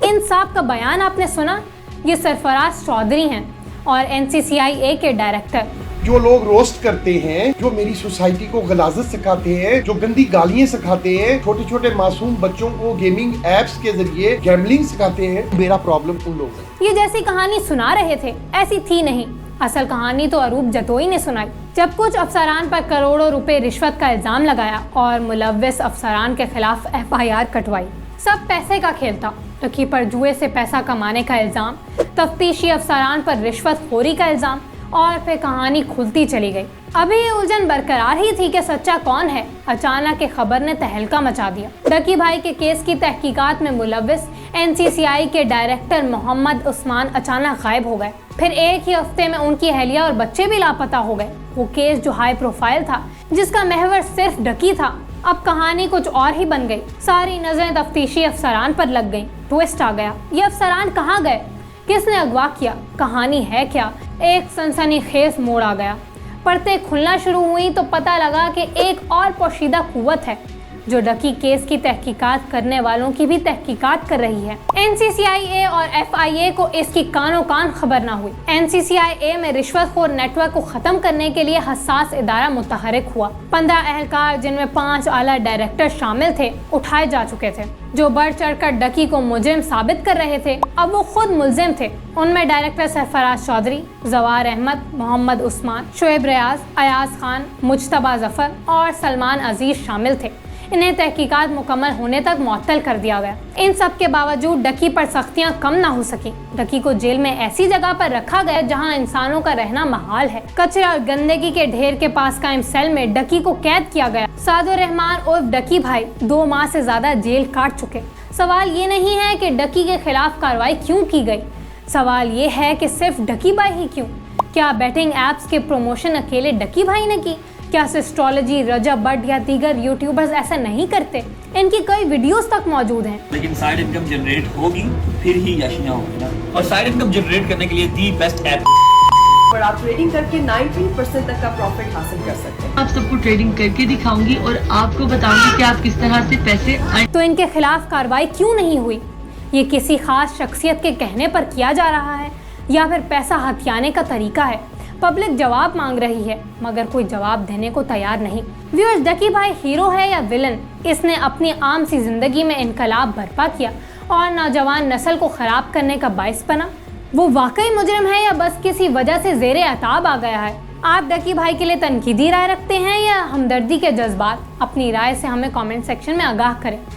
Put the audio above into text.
इन साहब का बयान आपने सुना? ये सरफराज चौधरी हैं और NCCIA के डायरेक्टर। जो लोग रोस्ट करते हैं, जो मेरी सोसाइटी को गलाजत सिखाते हैं, जो गंदी गालियां सिखाते हैं, छोटे छोटे मासूम बच्चों को गेमिंग एप्स के जरिए गैम्बलिंग सिखाते हैं, मेरा प्रॉब्लम उन लोगों है। ये जैसी कहानी सुना रहे थे ऐसी थी नहीं। असल कहानी तो अरूप जतोई ने सुनाई, जब कुछ अफसरान पर करोड़ों रुपए रिश्वत का इल्जाम लगाया और मुलव्विस अफसरान के खिलाफ FIR कटवाई। सब पैसे का खेल था। रखी पर जुए से पैसा कमाने का इल्जाम, तफ्तीशी अफसरान पर रिश्वतखोरी का इल्जाम, और फिर कहानी खुलती चली गई। अभी ये उलझन बरकरार ही थी कि सच्चा कौन है। अचानक एक खबर ने तहलका मचा दिया। डकी भाई के केस की तहकीकात में मुलव्विस NCCI के डायरेक्टर मोहम्मद उस्मान अचानक गायब हो गए। फिर एक ही हफ्ते में उनकी अहलिया और बच्चे भी लापता हो गए। वो केस जो हाई प्रोफाइल था, जिसका महवर सिर्फ डकी था, अब कहानी कुछ और ही बन गई। सारी नजरें तफ्तीशी अफसरान पर लग गईं। ट्विस्ट आ गया। ये अफसरान कहाँ गए? किसने अगवा किया? कहानी है क्या? एक सनसनीखेज मोड़ आ गया। परतें खुलना शुरू हुई तो पता लगा कि एक और पोशीदा कुव्वत है जो डकी केस की तहकीकात करने वालों की भी तहकीकात कर रही है। NCCIA और FIA को इसकी कानों कान खबर ना हुई। NCCIA में रिश्वतखोर नेटवर्क को खत्म करने के लिए हसास इदारा मुतहरिक हुआ। 15 अहलकार, जिनमें 5 आला डायरेक्टर शामिल थे, उठाए जा चुके थे, जो बढ़ चढ़कर डकी को मुजरिम साबित कर रहे थे। अब वो खुद मुलजिम थे। उनमें डायरेक्टर सरफराज चौधरी, जवार अहमद, मोहम्मद उस्मान, शोएब रियाज, अयाज खान, मुजतबा जफर और सलमान अजीज शामिल थे। इन्हें तहकीकात मुकम्मल होने तक मुअत्तल कर दिया गया। इन सब के बावजूद डकी पर सख्तियां कम ना हो सकी। डकी को जेल में ऐसी जगह पर रखा गया जहां इंसानों का रहना महाल है। कचरा और गंदगी के ढेर के पास कायम सेल में डकी को कैद किया गया। सादुर रहमान उर्फ डकी भाई 2 माह से ज्यादा जेल काट चुके। सवाल ये नहीं है कि डकी के खिलाफ कार्रवाई क्यों की गई, सवाल ये है कि सिर्फ डकी भाई ही क्यों? क्या बैटिंग एप्स के प्रमोशन अकेले डकी भाई ने की? क्या सिस्ट्रोलॉजी, रजब बट या दीगर यूट्यूबर्स ऐसा नहीं करते? इनकी कई वीडियोस तक मौजूद हैं। लेकिन साइड इनकम जनरेट होगी फिर ही यशियां होगी ना। और साइड इनकम जनरेट करने के लिए दी बेस्ट ऐप पर आप ट्रेडिंग करके 19% तक का प्रॉफिट हासिल कर सकते हैं। आप सबको ट्रेडिंग करके दिखाऊंगी और आपको बताऊंगी कि आप किस तरह से पैसे। तो इनके खिलाफ कार्रवाई क्यों नहीं हुई? ये किसी खास शख्सियत के कहने पर किया जा रहा है या फिर पैसा हथियाने का तरीका है? पब्लिक जवाब मांग रही है मगर कोई जवाब देने को तैयार नहीं। व्यूअर्स, डकी भाई हीरो है या विलन? इसने अपनी आम सी जिंदगी में इनकलाब बर्पा किया और नौजवान नस्ल को खराब करने का बाइस बना। वो वाकई मुजरिम है या बस किसी वजह से ज़ेरे अताब आ गया है? आप डकी भाई के लिए तनकीदी राय रखते हैं या हमदर्दी के जज्बात? अपनी राय से हमें कमेंट सेक्शन में आगाह करें।